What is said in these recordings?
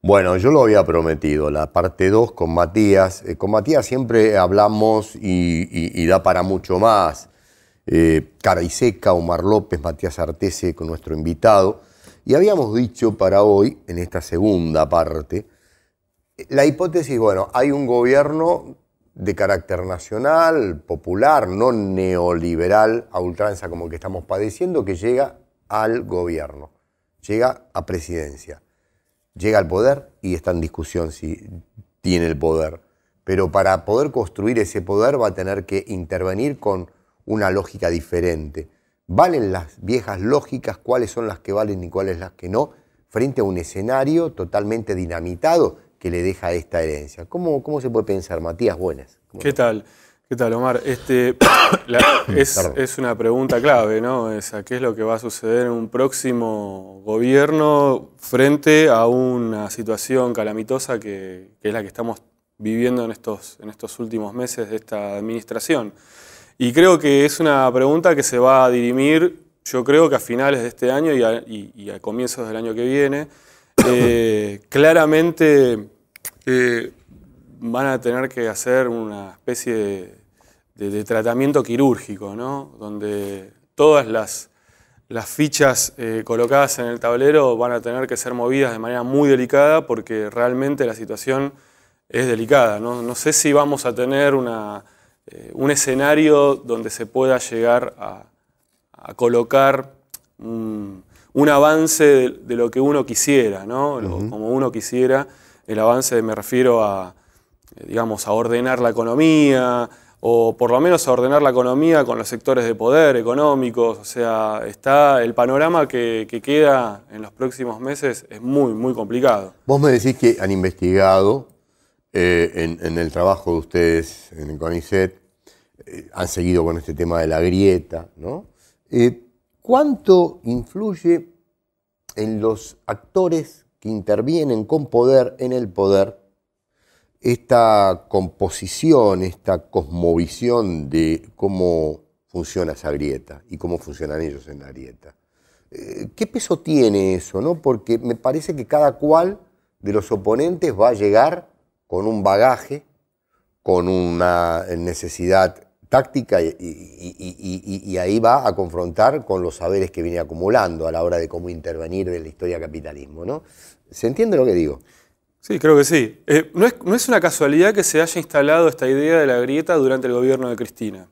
Bueno, yo lo había prometido, la parte 2 con Matías. Con Matías siempre hablamos y da para mucho más. Cara y Seca, Omar López, Matías Artese con nuestro invitado. Y habíamos dicho para hoy, en esta segunda parte, la hipótesis, bueno, hay un gobierno de carácter nacional, popular, no neoliberal, a ultranza como el que estamos padeciendo, que llega al gobierno, llega a presidencia. Llega al poder y está en discusión si tiene el poder. Pero para poder construir ese poder va a tener que intervenir con una lógica diferente. ¿Valen las viejas lógicas? ¿Cuáles son las que valen y cuáles las que no? Frente a un escenario totalmente dinamitado que le deja esta herencia. ¿Cómo se puede pensar, Matías? Buenas. ¿Qué tal? ¿Qué tal, Omar? Es una pregunta clave, ¿no? ¿Qué es lo que va a suceder en un próximo gobierno frente a una situación calamitosa que es la que estamos viviendo en estos últimos meses de esta administración? Y creo que es una pregunta que se va a dirimir, yo creo que a finales de este año y a comienzos del año que viene. Claramente van a tener que hacer una especie de tratamiento quirúrgico, ¿no? Donde todas las fichas colocadas en el tablero van a tener que ser movidas de manera muy delicada porque realmente la situación es delicada, ¿no? No sé si vamos a tener un escenario donde se pueda llegar a colocar un avance de lo que uno quisiera, ¿no? Como uno quisiera. El avance me refiero digamos, a ordenar la economía, o por lo menos a ordenar la economía con los sectores de poder económicos. O sea, el panorama que queda en los próximos meses es muy, muy complicado. Vos me decís que han investigado en el trabajo de ustedes en el CONICET, han seguido con este tema de la grieta, ¿no? ¿Cuánto influye en los actores que intervienen con poder en el poder esta composición, esta cosmovisión de cómo funciona esa grieta y cómo funcionan ellos en la grieta? ¿Qué peso tiene eso, no? Porque me parece que cada cual de los oponentes va a llegar con un bagaje, con una necesidad táctica y ahí va a confrontar con los saberes que viene acumulando a la hora de cómo intervenir en la historia del capitalismo, ¿no? ¿Se entiende lo que digo? Sí, creo que sí. No es una casualidad que se haya instalado esta idea de la grieta durante el gobierno de Cristina.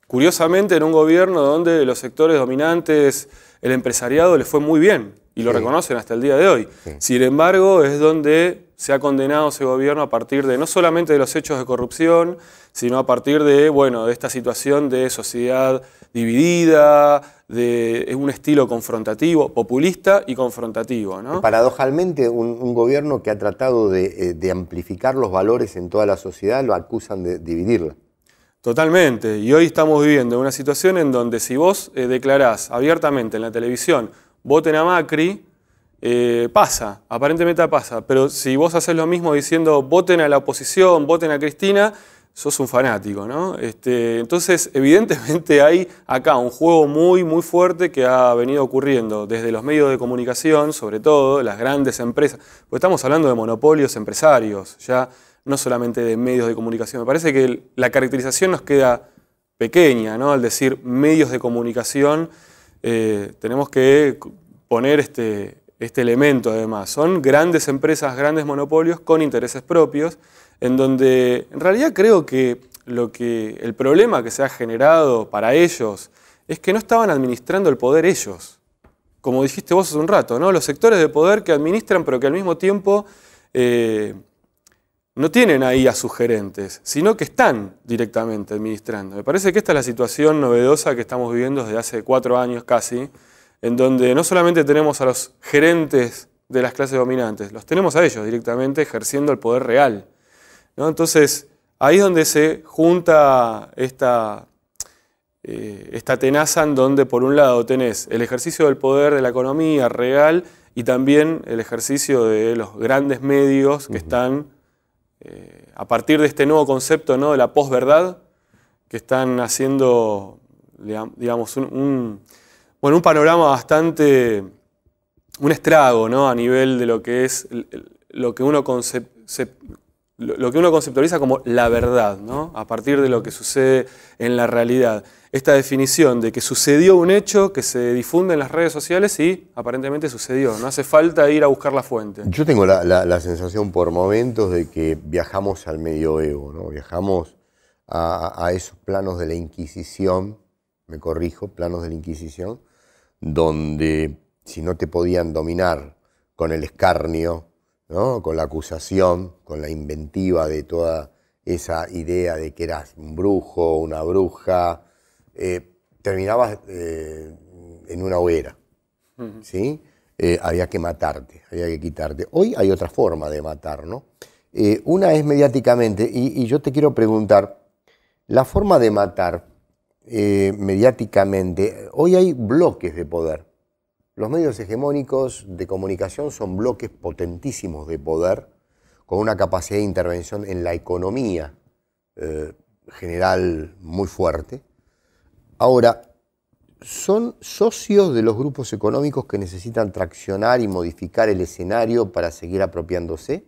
Curiosamente, en un gobierno donde los sectores dominantes, el empresariado, les fue muy bien y lo reconocen hasta el día de hoy. Sí. Sin embargo, es donde se ha condenado ese gobierno a partir de no solamente de los hechos de corrupción, sino a partir de esta situación de sociedad dividida, de un estilo confrontativo, populista y confrontativo, ¿no? Paradojalmente, un gobierno que ha tratado de amplificar los valores en toda la sociedad lo acusan de dividirla. Totalmente. Y hoy estamos viviendo una situación en donde si vos declarás abiertamente en la televisión, voten a Macri, pasa, aparentemente pasa. Pero si vos haces lo mismo diciendo voten a la oposición, voten a Cristina, sos un fanático, ¿no? Entonces, evidentemente hay acá un juego muy, muy fuerte que ha venido ocurriendo desde los medios de comunicación, sobre todo, las grandes empresas. Porque estamos hablando de monopolios empresarios, ya no solamente de medios de comunicación. Me parece que la caracterización nos queda pequeña, ¿no? Al decir medios de comunicación, tenemos que poner este elemento además. Son grandes empresas, grandes monopolios con intereses propios, en donde en realidad creo que el problema que se ha generado para ellos es que no estaban administrando el poder ellos. Como dijiste vos hace un rato, ¿no? Los sectores de poder que administran, pero que al mismo tiempo no tienen ahí a sus gerentes, sino que están directamente administrando. Me parece que esta es la situación novedosa que estamos viviendo desde hace 4 años casi, en donde no solamente tenemos a los gerentes de las clases dominantes, los tenemos a ellos directamente ejerciendo el poder real, ¿no? Entonces, ahí es donde se junta esta tenaza en donde por un lado tenés el ejercicio del poder de la economía real y también el ejercicio de los grandes medios que están, a partir de este nuevo concepto, ¿no?, de la posverdad, que están haciendo, digamos, un panorama bastante, un estrago, ¿no?, a nivel de lo que es lo que uno conceptualiza como la verdad, ¿no? A partir de lo que sucede en la realidad. Esta definición de que sucedió un hecho que se difunde en las redes sociales y aparentemente sucedió. No hace falta ir a buscar la fuente. Yo tengo la sensación por momentos de que viajamos al medioevo, ¿no? Viajamos a esos planos de la Inquisición, me corrijo, planos de la Inquisición, donde si no te podían dominar con el escarnio, ¿no? Con la acusación, con la inventiva de toda esa idea de que eras un brujo, una bruja, terminabas en una hoguera, ¿sí? Había que matarte, había que quitarte. Hoy hay otra forma de matar, ¿no? Una es mediáticamente, y yo te quiero preguntar, la forma de matar mediáticamente, hoy hay bloques de poder. Los medios hegemónicos de comunicación son bloques potentísimos de poder, con una capacidad de intervención en la economía general muy fuerte. Ahora, ¿son socios de los grupos económicos que necesitan traccionar y modificar el escenario para seguir apropiándose?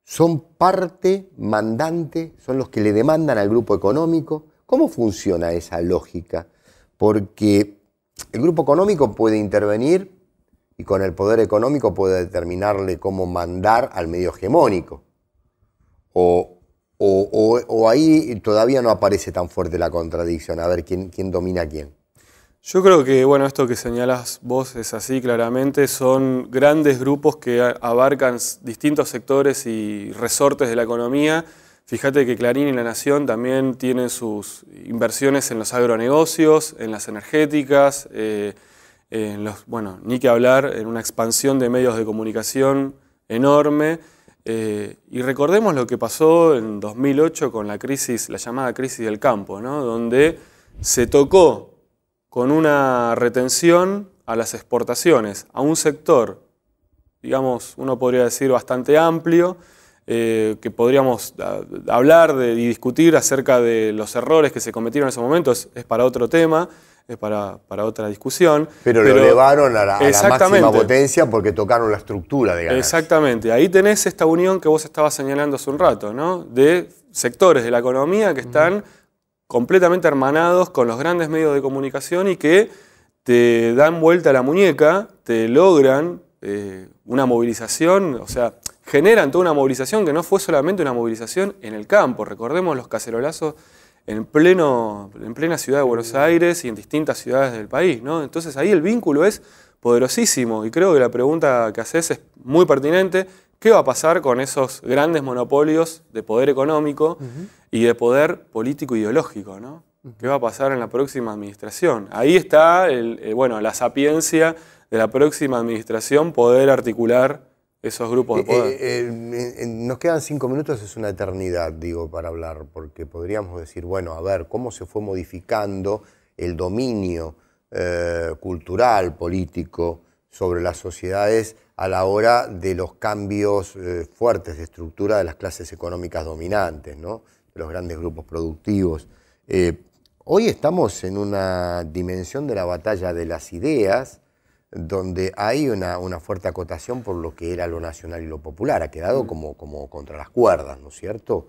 ¿Son parte mandante? ¿Son los que le demandan al grupo económico? ¿Cómo funciona esa lógica? Porque el grupo económico puede intervenir y con el poder económico puede determinarle cómo mandar al medio hegemónico. O ahí todavía no aparece tan fuerte la contradicción. A ver, ¿quién domina a quién? Yo creo que, bueno, esto que señalas vos es así claramente, son grandes grupos que abarcan distintos sectores y resortes de la economía. Fíjate que Clarín y La Nación también tienen sus inversiones en los agronegocios, en las energéticas, bueno, ni que hablar, en una expansión de medios de comunicación enorme. Y recordemos lo que pasó en 2008 con la crisis, la llamada crisis del campo, ¿no? Donde se tocó con una retención a las exportaciones, a un sector, digamos, uno podría decir bastante amplio, que podríamos hablar y discutir acerca de los errores que se cometieron en ese momento, es para otro tema, es para otra discusión. Pero lo elevaron a la máxima potencia porque tocaron la estructura de ganancia. Exactamente, ahí tenés esta unión que vos estabas señalando hace un rato, ¿no? De sectores de la economía que están completamente hermanados con los grandes medios de comunicación y que te dan vuelta la muñeca, te logran una movilización, o sea, generan toda una movilización que no fue solamente una movilización en el campo. Recordemos los cacerolazos en plena ciudad de Buenos Aires y en distintas ciudades del país, ¿no? Entonces ahí el vínculo es poderosísimo y creo que la pregunta que haces es muy pertinente. ¿Qué va a pasar con esos grandes monopolios de poder económico y de poder político ideológico, ¿no? ¿Qué va a pasar en la próxima administración? Ahí está bueno, la sapiencia de la próxima administración, poder articular esos grupos de poder. Nos quedan 5 minutos, es una eternidad, digo, para hablar, porque podríamos decir, bueno, a ver, cómo se fue modificando el dominio cultural, político, sobre las sociedades a la hora de los cambios fuertes de estructura de las clases económicas dominantes, ¿no? De los grandes grupos productivos. Hoy estamos en una dimensión de la batalla de las ideas, donde hay una fuerte acotación por lo que era lo nacional y lo popular. Ha quedado como contra las cuerdas, ¿no es cierto?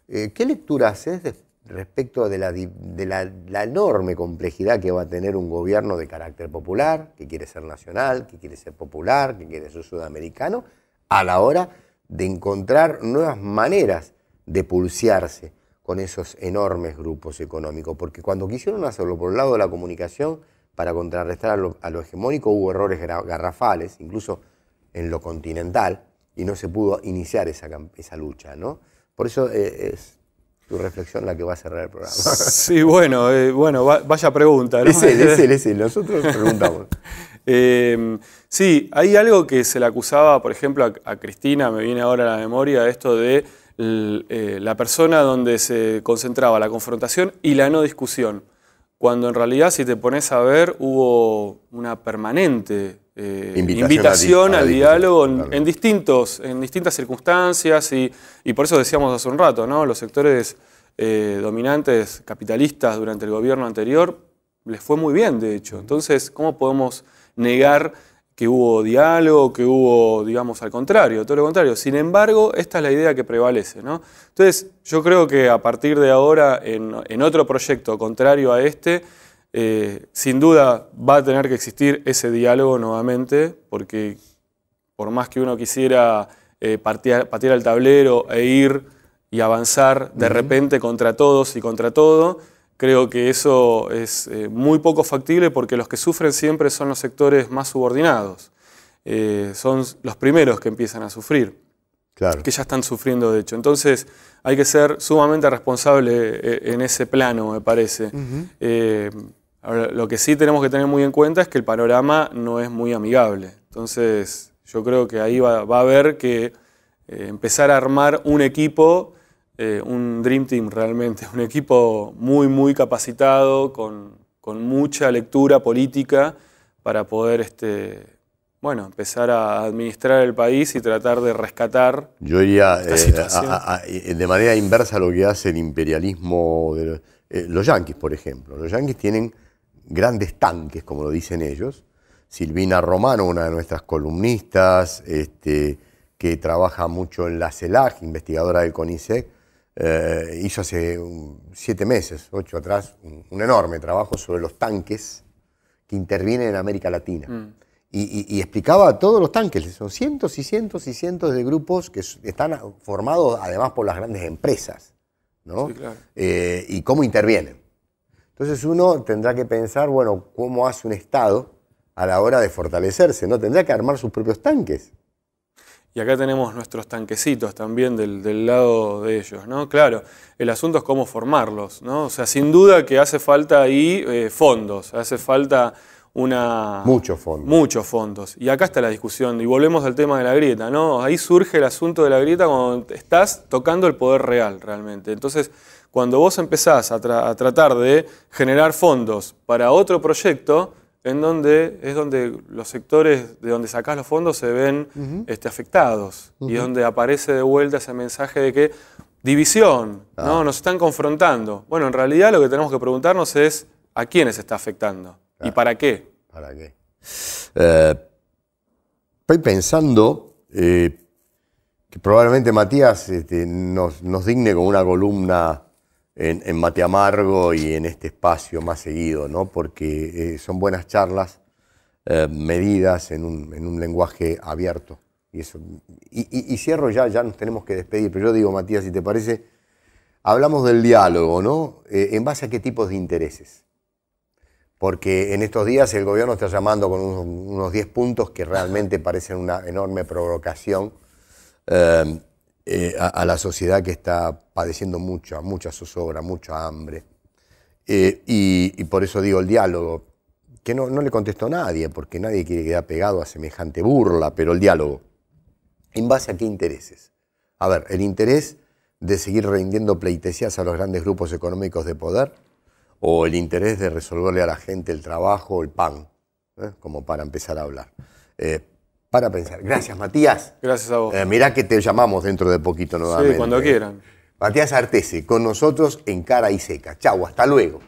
¿Qué lectura haces respecto de la enorme complejidad que va a tener un gobierno de carácter popular, que quiere ser nacional, que quiere ser popular, que quiere ser sudamericano, a la hora de encontrar nuevas maneras de pulsearse con esos enormes grupos económicos? Porque cuando quisieron hacerlo por el lado de la comunicación, para contrarrestar a lo hegemónico, hubo errores garrafales, incluso en lo continental, y no se pudo iniciar esa lucha, ¿no? Por eso es tu reflexión la que va a cerrar el programa. Sí, bueno, vaya pregunta, ¿no? Es él, nosotros preguntamos. Sí, hay algo que se le acusaba, por ejemplo, a Cristina, me viene ahora a la memoria, esto de la persona donde se concentraba la confrontación y la no discusión. Cuando en realidad, si te pones a ver, hubo una permanente invitación al diálogo en distintas circunstancias y por eso decíamos hace un rato, ¿no? Los sectores dominantes capitalistas durante el gobierno anterior les fue muy bien, de hecho. Entonces, ¿cómo podemos negar que hubo diálogo, que hubo, digamos, al contrario, todo lo contrario. Sin embargo, esta es la idea que prevalece, ¿no? Entonces, yo creo que a partir de ahora, en otro proyecto contrario a este, sin duda va a tener que existir ese diálogo nuevamente, porque por más que uno quisiera patear el tablero e ir y avanzar de repente contra todos y contra todo, creo que eso es muy poco factible, porque los que sufren siempre son los sectores más subordinados. Son los primeros que empiezan a sufrir, claro, que ya están sufriendo de hecho. Entonces hay que ser sumamente responsable en ese plano, me parece. Ahora, lo que sí tenemos que tener muy en cuenta es que el panorama no es muy amigable. Entonces yo creo que ahí va a haber que empezar a armar un equipo, un Dream Team realmente, un equipo muy, muy capacitado, con mucha lectura política para poder bueno, empezar a administrar el país y tratar de rescatar. Yo iría de manera inversa a lo que hace el imperialismo de los yanquis, por ejemplo. Los yanquis tienen grandes tanques, como lo dicen ellos. Silvina Romano, una de nuestras columnistas, que trabaja mucho en la CELAC, investigadora del CONICET, hizo hace 7 meses, 8 atrás, un enorme trabajo sobre los tanques que intervienen en América Latina. Y explicaba todos los tanques, son cientos y cientos y cientos de grupos que están formados además por las grandes empresas, ¿no? Sí, claro. Y cómo intervienen. Entonces uno tendrá que pensar, bueno, cómo hace un Estado a la hora de fortalecerse, ¿no? Tendrá que armar sus propios tanques. Y acá tenemos nuestros tanquecitos también del lado de ellos, ¿no? Claro, el asunto es cómo formarlos, ¿no? O sea, sin duda que hace falta ahí fondos, hace falta muchos fondos. Muchos fondos. Y acá está la discusión, y volvemos al tema de la grieta, ¿no? Ahí surge el asunto de la grieta cuando estás tocando el poder real, realmente. Entonces, cuando vos empezás a tratar de generar fondos para otro proyecto, es donde los sectores de donde sacás los fondos se ven afectados. Y es donde aparece de vuelta ese mensaje de que división, ¿no? Nos están confrontando. Bueno, en realidad lo que tenemos que preguntarnos es ¿a quiénes está afectando? ¿Y para qué? ¿Para qué? Estoy pensando que probablemente Matías nos digne con una columna en Mate Amargo y en este espacio más seguido, ¿no? Porque son buenas charlas medidas en un lenguaje abierto. Y cierro ya nos tenemos que despedir, pero yo digo, Matías, si te parece, hablamos del diálogo, ¿no? ¿En base a qué tipos de intereses? Porque en estos días el gobierno está llamando con unos 10 puntos que realmente parecen una enorme provocación a la sociedad que está padeciendo mucha zozobra, mucha hambre. Y por eso digo el diálogo, que no le contestó nadie, porque nadie quiere quedar pegado a semejante burla, pero el diálogo, ¿en base a qué intereses? A ver, el interés de seguir rindiendo pleitesías a los grandes grupos económicos de poder, o el interés de resolverle a la gente el trabajo o el pan, como para empezar a hablar. Para pensar. Gracias, Matías. Gracias a vos. Mirá que te llamamos dentro de poquito nuevamente. Sí, cuando quieran. Matías Artese, con nosotros en Cara y Seca. Chau, hasta luego.